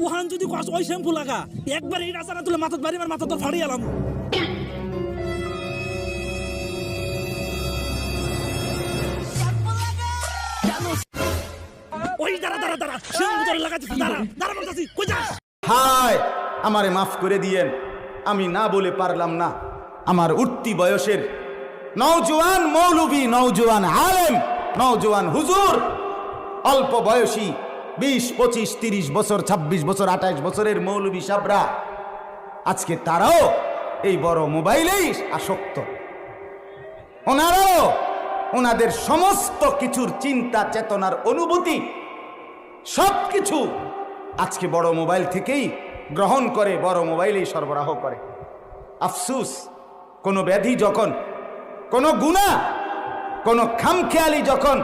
Wuhan যদি কস ওই shampoo লাগা একবার এই রাস্তাটা তুলে মাথাত বাড়ি মার মাথা তোর ফাড়িয়ে এলাম। ওই দাঁড়া দাঁড়া দাঁড়া শ্যাম্পু তোর লাগাচ্ছিস, দাঁড়া দাঁড়া বলতেছি কই যাস? হায় আমারে মাফ করে দিয়েন, আমি না বলে পারলাম না। আমার উঠতি বয়সের নওজোয়ান মৌলবী, নওজোয়ান আলেম, নওজোয়ান হুজুর, অল্প বয়সী 20, 25, 30 বছর, 26 বছর, 28 বছরের মৌলবী সাবরা আজকে তারাও এই বড় মোবাইলেই আসক্ত। ওনারাও ওনাদের সমস্ত কিছুর চিন্তা চেতনার অনুভূতি সবকিছু আজকে বড় মোবাইল থেকেই গ্রহণ করে, বড় মোবাইলেই সরবরাহ করে। আফসুস, কোনো ব্যাধি যখন, কোনো গুনাহ, কোনো খামখেয়ালি যখন